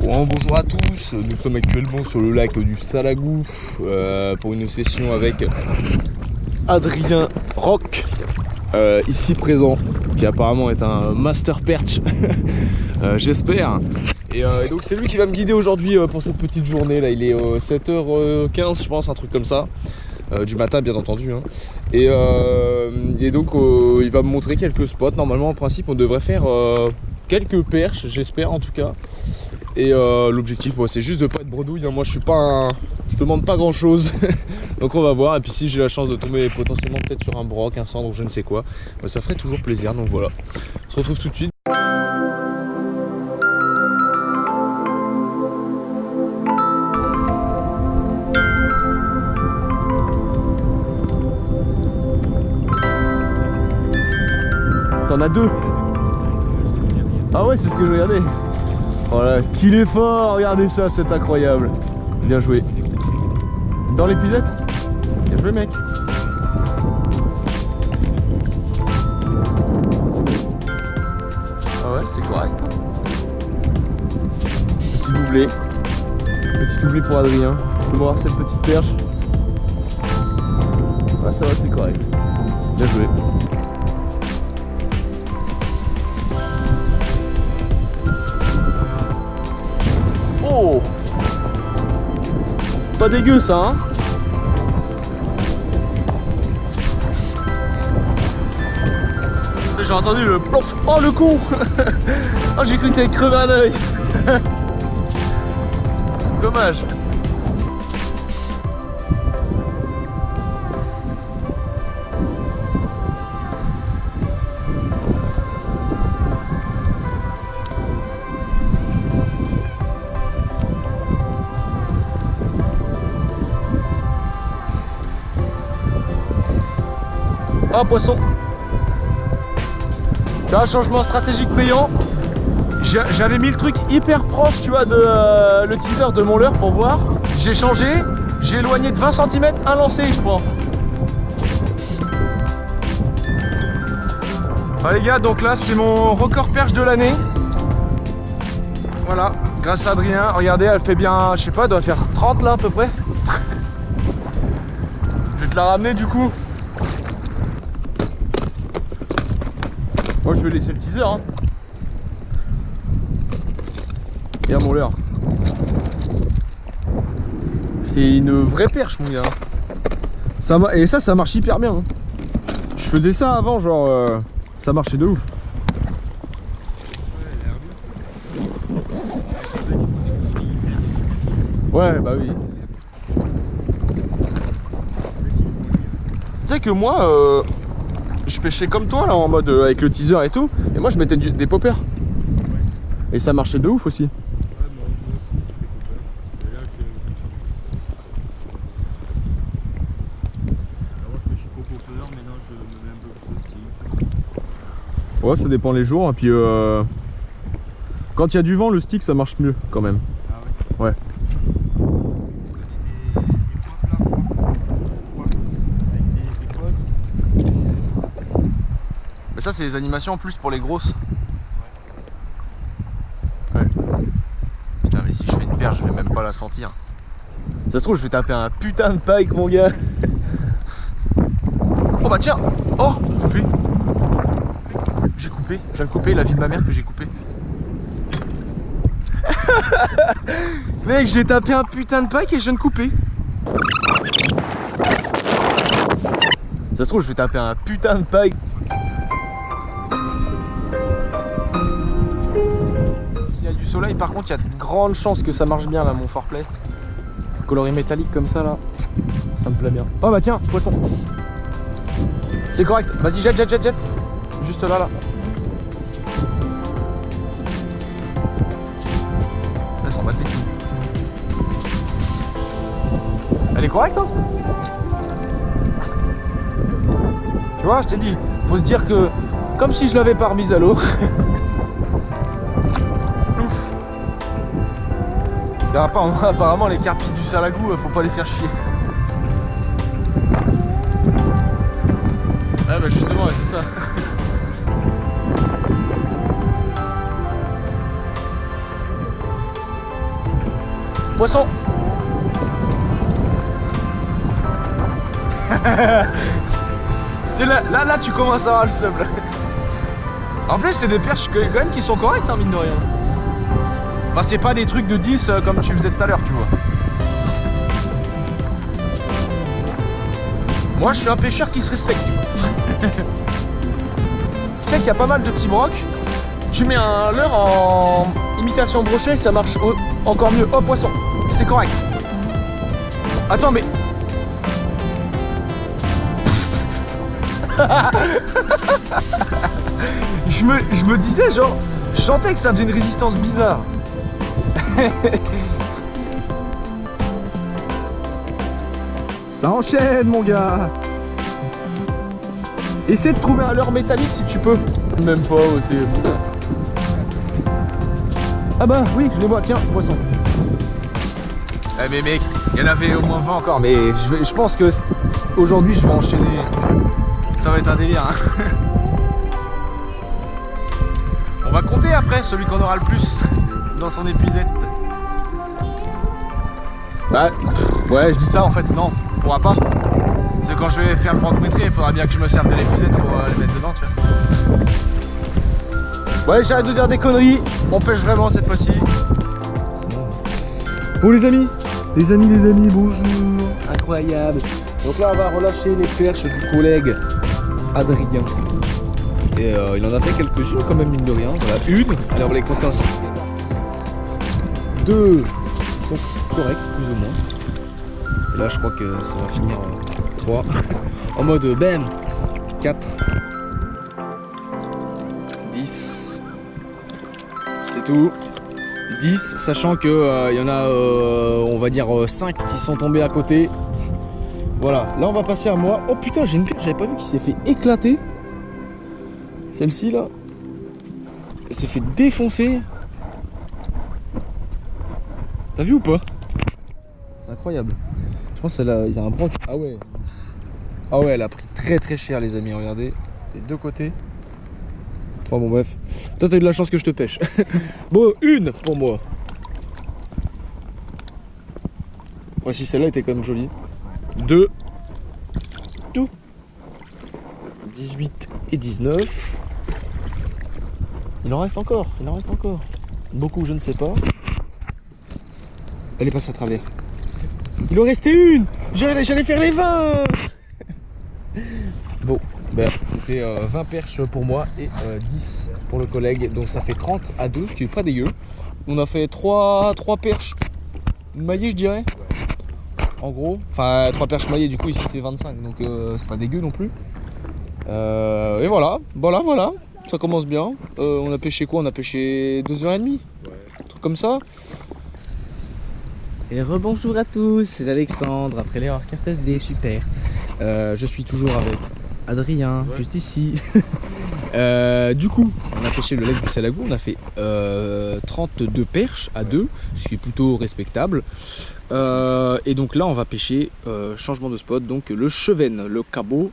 Bon, bonjour à tous, nous sommes actuellement sur le lac du Salagou pour une session avec Adrien Rock, ici présent, qui apparemment est un master perch, j'espère. Et donc c'est lui qui va me guider aujourd'hui pour cette petite journée là. Il est 7h15 je pense, un truc comme ça, du matin bien entendu, hein. Et donc il va me montrer quelques spots. Normalement en principe on devrait faire quelques perches, j'espère en tout cas. Et l'objectif c'est juste de pas être bredouille, hein. Moi je demande pas grand chose. Donc on va voir, et puis si j'ai la chance de tomber potentiellement peut-être sur un broc, un cendre ou je ne sais quoi, bah, ça ferait toujours plaisir. Donc voilà, on se retrouve tout de suite. T'en as deux? Ah ouais, c'est ce que je regardais. Voilà, qu'il est fort, regardez ça, c'est incroyable. Bien joué. Dans l'épisode. Bien joué mec. Ah ouais, c'est correct. Petit doublé. Petit doublé pour Adrien. Je vais voir cette petite perche. Ouais, ça va, c'est correct. Bien joué. Oh, pas dégueu ça, hein. J'ai entendu le plomb. Oh le con. Oh, j'ai cru que t'avais crevé un œil. Dommage. Ah, poisson. Tu vois, changement stratégique payant. J'avais mis le truc hyper proche, tu vois, de le teaser de mon leurre pour voir. J'ai changé, j'ai éloigné de 20 cm un lancer, je crois. Ah les gars, donc là c'est mon record perche de l'année. Voilà, grâce à Adrien. Regardez, elle fait bien, je sais pas, elle doit faire 30 là à peu près. Je vais te la ramener du coup. Moi je vais laisser le teaser, hein. Regarde mon leurre. C'est une vraie perche mon gars. Et ça marche hyper bien, hein. Je faisais ça avant, genre ça marchait de ouf. Ouais bah oui. Tu sais que moi je pêchais comme toi là en mode avec le teaser et tout, et moi je mettais des poppers et ça marchait de ouf aussi. Ouais, ça dépend les jours, et puis quand il y a du vent le stick ça marche mieux quand même. Ah ouais. Ouais. Mais ça c'est les animations en plus pour les grosses. Ouais. Putain mais si je fais une perche je vais même pas la sentir. Ça se trouve je vais taper un putain de pike mon gars. Oh bah tiens. Oh coupé. J'ai coupé, je viens de couper la vie de ma mère que j'ai coupé. Mec j'ai tapé un putain de pike et je viens de couper. Ça se trouve je vais taper un putain de pike. S'il y a du soleil par contre il y a de grandes chances que ça marche bien là mon foreplay. Coloris métallique comme ça là, ça me plaît bien. Oh bah tiens, poisson. C'est correct, vas-y jette. Juste là. Elle s'en bat les couilles. Elle est correcte hein. Tu vois, je t'ai dit, faut se dire que comme si je l'avais pas remise à l'eau. Apparemment les carpis du Salagou, faut pas les faire chier. Ah bah justement, ouais, c'est ça. poisson. Là, tu commences à avoir le seum. En plus, c'est des perches quand même qui sont correctes, hein, mine de rien. Enfin, c'est pas des trucs de 10 comme tu faisais tout à l'heure, tu vois. Moi, je suis un pêcheur qui se respecte. Tu sais qu'il y a pas mal de petits brocs. Tu mets un leurre en imitation brochet, ça marche encore mieux. Oh, poisson, c'est correct. Attends, mais... je me disais, genre, je sentais que ça faisait une résistance bizarre. Ça enchaîne, mon gars. Essaie de trouver un leurre métallique si tu peux. Même pas, c'est... Ah bah oui, je les vois, tiens, poisson. Eh mais mec, il y en avait au moins 20 encore, mais je pense que aujourd'hui je vais enchaîner. Ça va être un délire, hein. On va compter après celui qu'on aura le plus dans son épuisette. Bah ouais, je dis ça en fait, non, on pourra pas. Parce que quand je vais faire le broc-métré, il faudra bien que je me serve de l'épuisette pour les mettre dedans, tu vois. Ouais, j'arrête de dire des conneries, on pêche vraiment cette fois-ci. Bon les amis, bonjour. Incroyable. Donc là on va relâcher les perches du collègue Adrien. Et il en a fait quelques-unes quand même, mine de rien. Voilà, une, allez on va les compter ensemble. 2 sont corrects, plus ou moins. Et là je crois que ça va finir 3. En mode bam. 4. 10. C'est tout. 10, sachant que il y en a on va dire 5 qui sont tombés à côté. Voilà, là on va passer à moi. Oh putain, j'ai une perche, j'avais pas vu, qui s'est fait éclater. Celle-ci là, elle s'est fait défoncer. T'as vu ou pas? C'est incroyable. Je pense qu'il y a un broc. Ah ouais. Ah ouais, elle a pris très très cher les amis, regardez. Les deux côtés. Enfin bon bref. Toi t'as eu de la chance que je te pêche. Bon, une pour moi. Voici celle-là était quand même jolie. 2. Tout. 18 et 19. Il en reste encore, Beaucoup, je ne sais pas. Elle est passée à travers. Il en restait une. J'allais faire les 20. Bon, ben, c'était 20 perches pour moi et 10 pour le collègue. Donc ça fait 30 à 2, ce qui est pas dégueu. On a fait 3 perches maillées, je dirais. En gros, enfin 3 perches maillées, du coup ici c'est 25, donc c'est pas dégueu non plus. Et voilà, ça commence bien. On a pêché quoi? On a pêché 2h30, un truc comme ça. Et rebonjour à tous, c'est Alexandre, après l'erreur carte SD, super. Je suis toujours avec Adrien, juste ici. Du coup, on a pêché le lac du Salagou, on a fait 32 perches à 2, ce qui est plutôt respectable. Et donc là on va pêcher changement de spot, donc le Cheven, le cabot,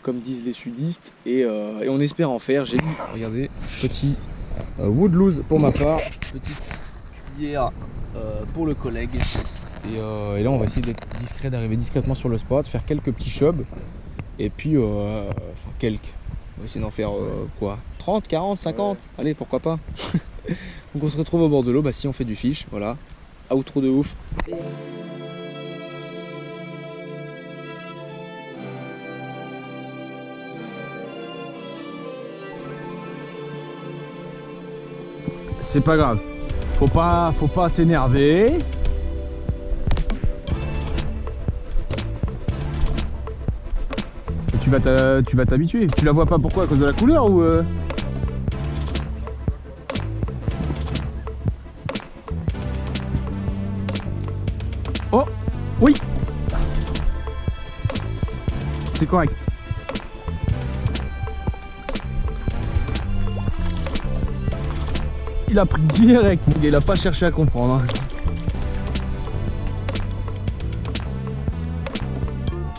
comme disent les sudistes, et on espère en faire. J'ai mis, regardez, petit woodlouse pour ma part, petite cuillère pour le collègue, et là on va essayer d'être discret, d'arriver discrètement sur le spot, faire quelques petits chubs, et puis enfin quelques, on va essayer d'en faire quoi, 30, 40, 50, allez pourquoi pas. Donc on se retrouve au bord de l'eau, bah si on fait du fish, voilà. Outro de ouf. C'est pas grave. Faut pas s'énerver. Tu vas t'habituer. Tu la vois pas pourquoi? À cause de la couleur ou Oh oui, c'est correct. Il a pris direct, il a pas cherché à comprendre, hein.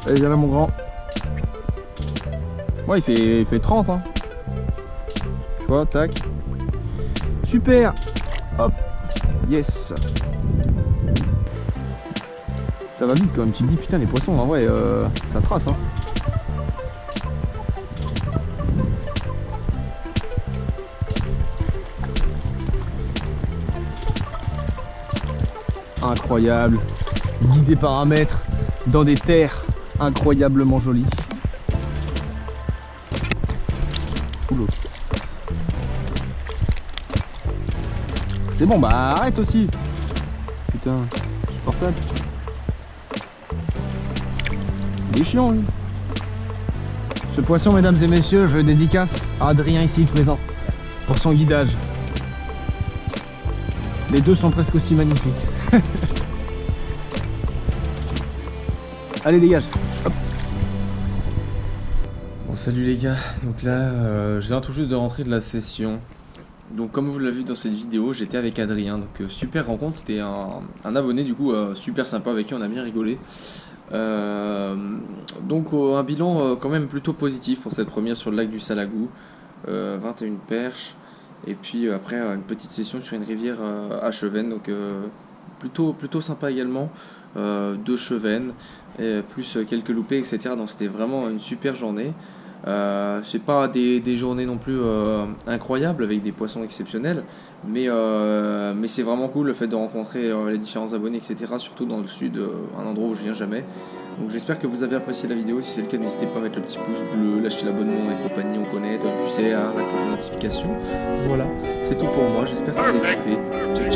Allez, viens là mon grand. Ouais, il fait 30 hein. Tu vois, tac. Super. Hop. Yes. Ça va vite quand même, tu te dis putain les poissons en vrai ça trace hein. Incroyable, guidé par un maître dans des terres incroyablement jolies. Oula. C'est bon, bah arrête aussi. Putain, supportable. Il est chiant lui. Ce poisson, mesdames et messieurs, je le dédicace à Adrien ici présent pour son guidage. Les deux sont presque aussi magnifiques. Allez dégage. Hop. Bon salut les gars, donc là je viens tout juste de rentrer de la session. Donc comme vous l'avez vu dans cette vidéo, j'étais avec Adrien, donc super rencontre, c'était un abonné du coup super sympa avec qui on a bien rigolé. Donc un bilan quand même plutôt positif pour cette première sur le lac du Salagou, 21 perches. Et puis après une petite session sur une rivière à Chevennes, donc plutôt sympa également, 2 chevennes, et plus quelques loupés, etc. Donc c'était vraiment une super journée. C'est pas des journées non plus incroyables avec des poissons exceptionnels, mais c'est vraiment cool le fait de rencontrer les différents abonnés, etc. Surtout dans le sud, un endroit où je viens jamais. Donc j'espère que vous avez apprécié la vidéo. Si c'est le cas, n'hésitez pas à mettre le petit pouce bleu, lâcher l'abonnement et compagnie, on connaît, tu sais, la cloche de notification. Voilà, c'est tout pour moi. J'espère que vous avez kiffé. Ciao.